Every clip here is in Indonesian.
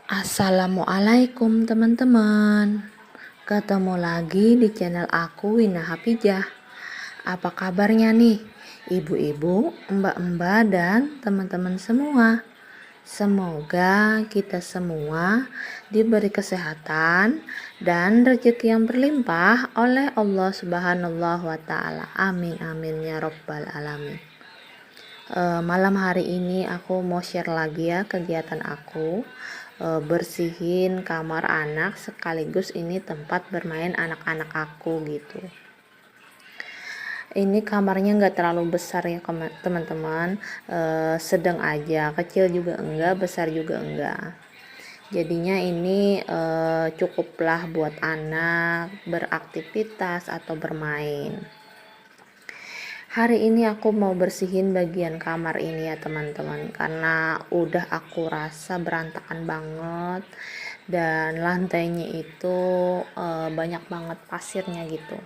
Assalamualaikum teman-teman. Ketemu lagi di channel aku Wina Hafijah. Apa kabarnya nih ibu-ibu, mbak-mbak dan teman-teman semua? Semoga kita semua diberi kesehatan dan rezeki yang berlimpah oleh Allah Subhanahu wa taala. Amin amin ya rabbal alamin. Malam hari ini aku mau share lagi ya kegiatan aku, bersihin kamar anak sekaligus ini tempat bermain anak-anak aku gitu. Ini kamarnya nggak terlalu besar ya teman-teman, sedang aja, kecil juga enggak, besar juga enggak. Jadinya ini cukuplah buat anak beraktivitas atau bermain. Hari ini aku mau bersihin bagian kamar ini ya teman-teman, karena udah aku rasa berantakan banget dan lantainya itu banyak banget pasirnya gitu.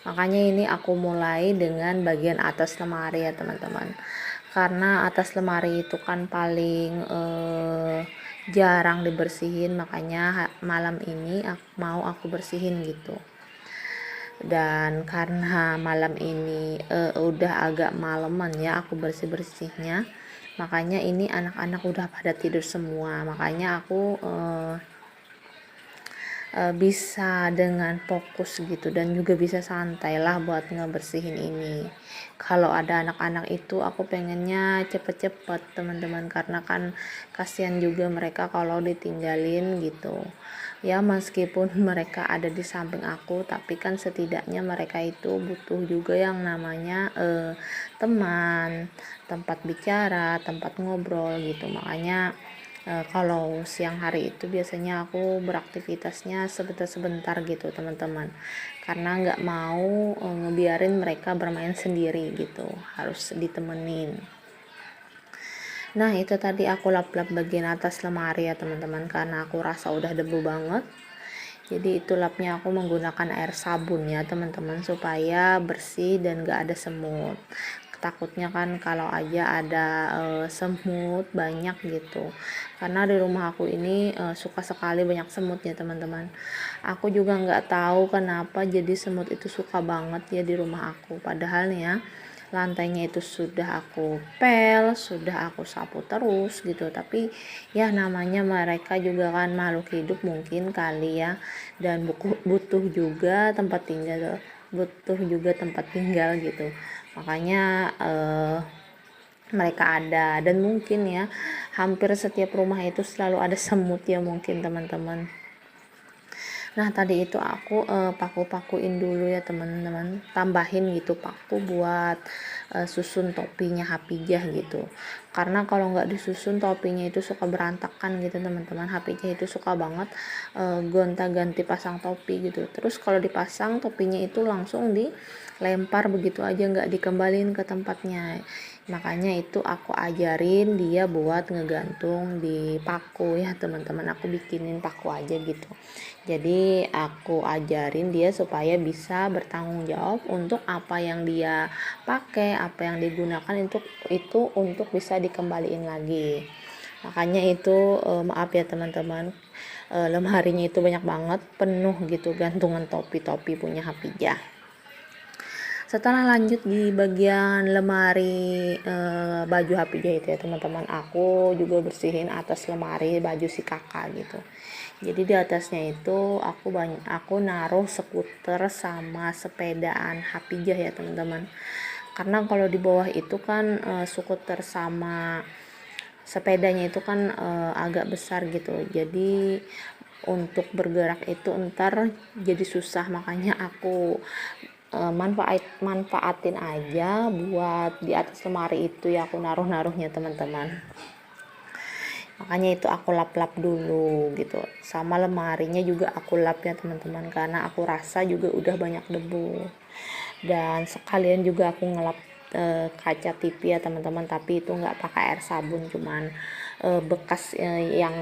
Makanya ini aku mulai dengan bagian atas lemari ya teman-teman, karena atas lemari itu kan paling jarang dibersihin, makanya malam ini mau aku bersihin gitu. Dan karena malam ini udah agak maleman ya aku bersih-bersihnya, makanya ini anak-anak udah pada tidur semua, makanya aku bisa dengan fokus gitu dan juga bisa santai lah buat ngebersihin ini. Kalau ada anak-anak itu aku pengennya cepet-cepet teman-teman, karena kan kasihan juga mereka kalau ditinggalin gitu ya. Meskipun mereka ada di samping aku, tapi kan setidaknya mereka itu butuh juga yang namanya teman, tempat bicara, tempat ngobrol gitu. Makanya kalau siang hari itu biasanya aku beraktivitasnya sebentar-sebentar gitu teman-teman, karena nggak mau ngebiarin mereka bermain sendiri gitu, harus ditemenin. Nah itu tadi aku lap-lap bagian atas lemari ya teman-teman, karena aku rasa udah debu banget. Jadi itu lapnya aku menggunakan air sabun ya teman-teman, supaya bersih dan gak ada semut. Takutnya kan kalau aja ada semut banyak gitu, karena di rumah aku ini suka sekali banyak semut ya teman-teman. Aku juga nggak tahu kenapa jadi semut itu suka banget ya di rumah aku, padahal nih ya lantainya itu sudah aku pel, sudah aku sapu terus gitu, tapi ya namanya mereka juga kan makhluk hidup mungkin kali ya, dan butuh juga tempat tinggal gitu. Makanya mereka ada, dan mungkin ya hampir setiap rumah itu selalu ada semut ya mungkin teman-teman. Nah tadi itu aku paku-pakuin dulu ya teman-teman, tambahin gitu paku buat susun topinya Hafijah gitu, karena kalau nggak disusun topinya itu suka berantakan gitu teman-teman. Hafijah itu suka banget gonta-ganti pasang topi gitu, terus kalau dipasang topinya itu langsung dilempar begitu aja, nggak dikembalin ke tempatnya. Makanya itu aku ajarin dia buat ngegantung di paku ya teman-teman, aku bikinin paku aja gitu. Jadi aku ajarin dia supaya bisa bertanggung jawab untuk apa yang dia pakai, apa yang digunakan itu untuk bisa dikembaliin lagi. Makanya itu maaf ya teman-teman, lemarinya itu banyak banget, penuh gitu gantungan topi-topi punya Hafijah. Setelah lanjut di bagian lemari baju Hafijah itu ya teman-teman, aku juga bersihin atas lemari baju si kakak gitu. Jadi di atasnya itu aku naruh skuter sama sepedaan Hafijah ya teman-teman, karena kalau di bawah itu kan skuter sama sepedanya itu kan agak besar gitu, jadi untuk bergerak itu ntar jadi susah. Makanya aku manfaatin aja buat di atas lemari itu ya aku naruhnya teman-teman. Makanya itu aku lap-lap dulu gitu, sama lemarinya juga aku lap ya teman-teman, karena aku rasa juga udah banyak debu. Dan sekalian juga aku ngelap kaca TV ya teman-teman, tapi itu nggak pakai air sabun, cuman bekas yang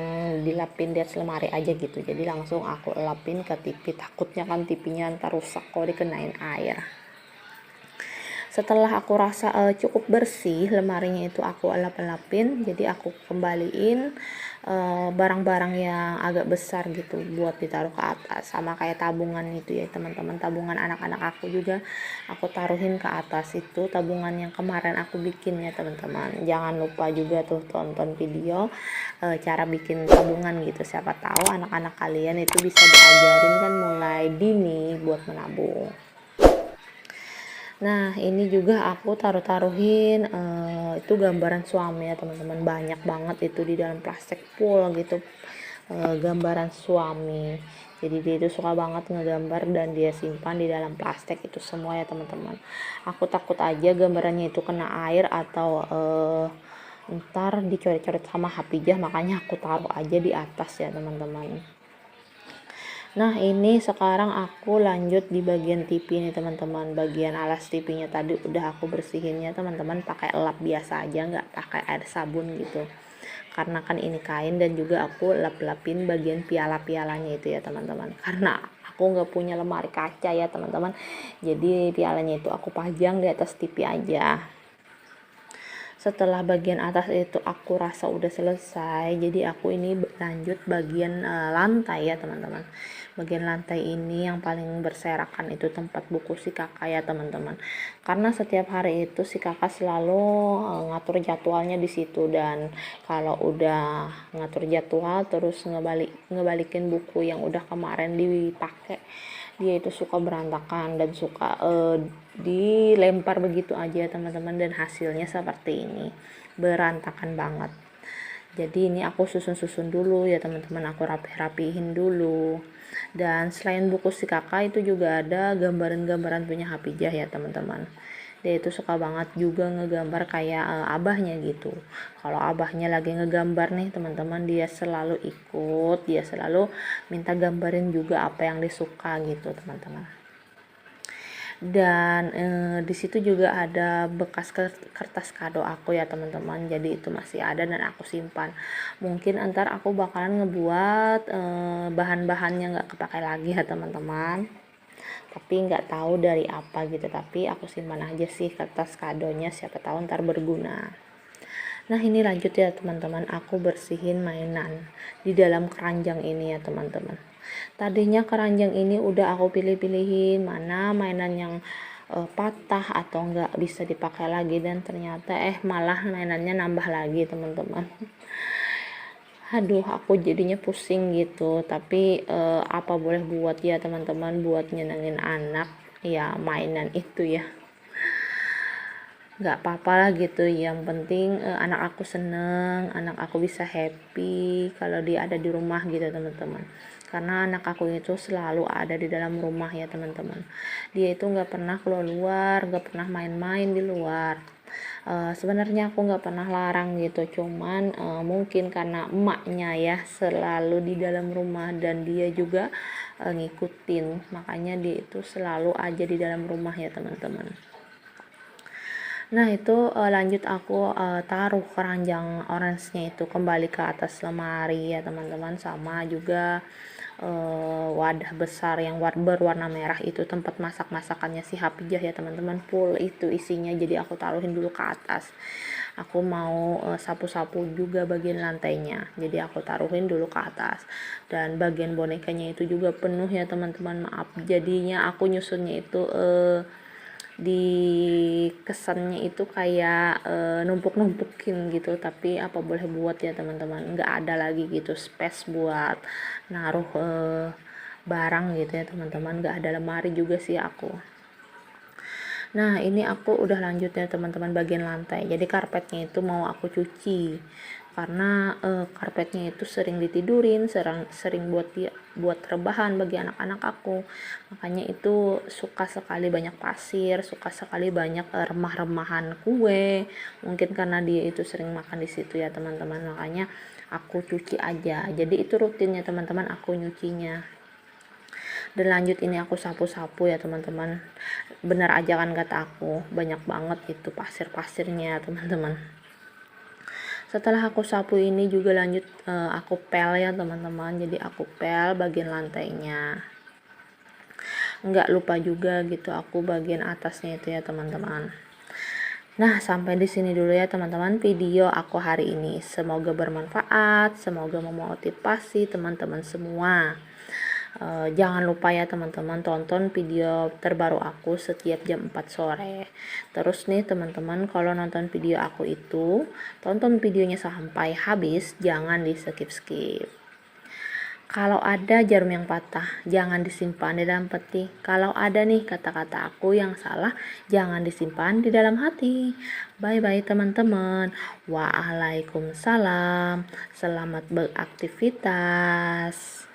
dilapin di atas lemari aja gitu. Jadi langsung aku lapin ke TV, takutnya kan TV-nya ntar rusak kalau dikenain air. Setelah aku rasa cukup bersih lemarinya itu, aku elap-elapin, jadi aku kembaliin barang-barang yang agak besar gitu buat ditaruh ke atas, sama kayak tabungan itu ya teman-teman, tabungan anak-anak aku juga aku taruhin ke atas. Itu tabungan yang kemarin aku bikin ya teman-teman. Jangan lupa juga tuh tonton video cara bikin tabungan gitu, siapa tahu anak-anak kalian itu bisa diajarin kan mulai dini buat menabung. Nah ini juga aku taruhin itu gambaran suami ya teman-teman, banyak banget itu di dalam plastik full gitu, gambaran suami. Jadi dia itu suka banget ngegambar dan dia simpan di dalam plastik itu semua ya teman-teman. Aku takut aja gambarannya itu kena air atau ntar dicoret-coret sama Hapijah, makanya aku taruh aja di atas ya teman-teman. Nah ini sekarang aku lanjut di bagian TV nih teman-teman. Bagian alas TV-nya tadi udah aku bersihinnya teman-teman, pakai lap biasa aja, nggak pakai air sabun gitu, karena kan ini kain. Dan juga aku lap-lapin bagian piala-pialanya itu ya teman-teman, karena aku nggak punya lemari kaca ya teman-teman, jadi pialanya itu aku pajang di atas TV aja. Setelah bagian atas itu aku rasa udah selesai, jadi aku ini lanjut bagian lantai ya teman-teman. Bagian lantai ini yang paling berserakan itu tempat buku si kakak ya teman-teman, karena setiap hari itu si kakak selalu ngatur jadwalnya di situ. Dan kalau udah ngatur jadwal terus ngebalikin buku yang udah kemarin dipakai, dia itu suka berantakan dan suka dilempar begitu aja teman-teman, dan hasilnya seperti ini, berantakan banget. Jadi ini aku susun-susun dulu ya teman-teman, aku rapihin dulu. Dan selain buku si kakak itu juga ada gambaran-gambaran punya Hapijah ya teman-teman. Dia itu suka banget juga ngegambar kayak abahnya gitu. Kalau abahnya lagi ngegambar nih teman-teman, dia selalu ikut, dia selalu minta gambarin juga apa yang disuka gitu teman-teman. Dan di situ juga ada bekas kertas kado aku ya teman-teman, jadi itu masih ada dan aku simpan. Mungkin ntar aku bakalan ngebuat bahan-bahannya nggak kepakai lagi ya teman-teman, tapi nggak tahu dari apa gitu, tapi aku simpan aja sih kertas kadonya, siapa tahu ntar berguna. Nah ini lanjut ya teman-teman, aku bersihin mainan di dalam keranjang ini ya teman-teman. Tadinya keranjang ini udah aku pilih-pilihin mana mainan yang patah atau enggak bisa dipakai lagi, dan ternyata malah mainannya nambah lagi teman-teman. Aduh aku jadinya pusing gitu, tapi apa boleh buat ya teman-teman, buat nyenengin anak ya mainan itu ya, nggak apa-apa lah gitu. Yang penting anak aku seneng, anak aku bisa happy kalau dia ada di rumah gitu teman-teman. Karena anak aku itu selalu ada di dalam rumah ya teman-teman, dia itu nggak pernah keluar, nggak pernah main-main di luar. Sebenarnya aku nggak pernah larang gitu, cuman mungkin karena emaknya ya selalu di dalam rumah dan dia juga ngikutin, makanya dia itu selalu aja di dalam rumah ya teman-teman. Nah itu lanjut aku taruh keranjang orange-nya itu kembali ke atas lemari ya teman-teman, sama juga wadah besar yang berwarna merah itu tempat masak-masakannya si Hapijah ya teman-teman, full itu isinya, jadi aku taruhin dulu ke atas. Aku mau sapu-sapu juga bagian lantainya, jadi aku taruhin dulu ke atas. Dan bagian bonekanya itu juga penuh ya teman-teman, maaf jadinya aku nyusunnya itu di kesannya itu kayak numpuk-numpukin gitu, tapi apa boleh buat ya teman-teman, nggak ada lagi gitu space buat naruh barang gitu ya teman-teman, nggak ada lemari juga sih aku. Nah ini aku udah lanjut ya teman-teman bagian lantai, jadi karpetnya itu mau aku cuci karena karpetnya itu sering ditidurin, sering buat rebahan bagi anak-anak aku, makanya itu suka sekali banyak pasir, suka sekali banyak remah-remahan kue, mungkin karena dia itu sering makan di situ ya teman-teman, makanya aku cuci aja. Jadi itu rutinnya teman-teman, aku nyucinya. Dan lanjut ini aku sapu-sapu ya teman-teman, bener aja kan kata aku, banyak banget itu pasir-pasirnya teman-teman. Setelah aku sapu ini juga lanjut aku pel ya teman-teman, jadi aku pel bagian lantainya. nggak lupa juga gitu aku bagian atasnya itu ya teman-teman. Nah, sampai di sini dulu ya teman-teman video aku hari ini. Semoga bermanfaat, semoga memotivasi teman-teman semua. Jangan lupa ya teman-teman tonton video terbaru aku setiap jam 4 sore. Terus nih teman-teman, kalau nonton video aku itu, tonton videonya sampai habis, jangan di skip-skip. Kalau ada jarum yang patah, jangan disimpan di dalam peti. Kalau ada nih kata-kata aku yang salah, jangan disimpan di dalam hati. Bye-bye teman-teman. Waalaikumsalam. Selamat beraktivitas.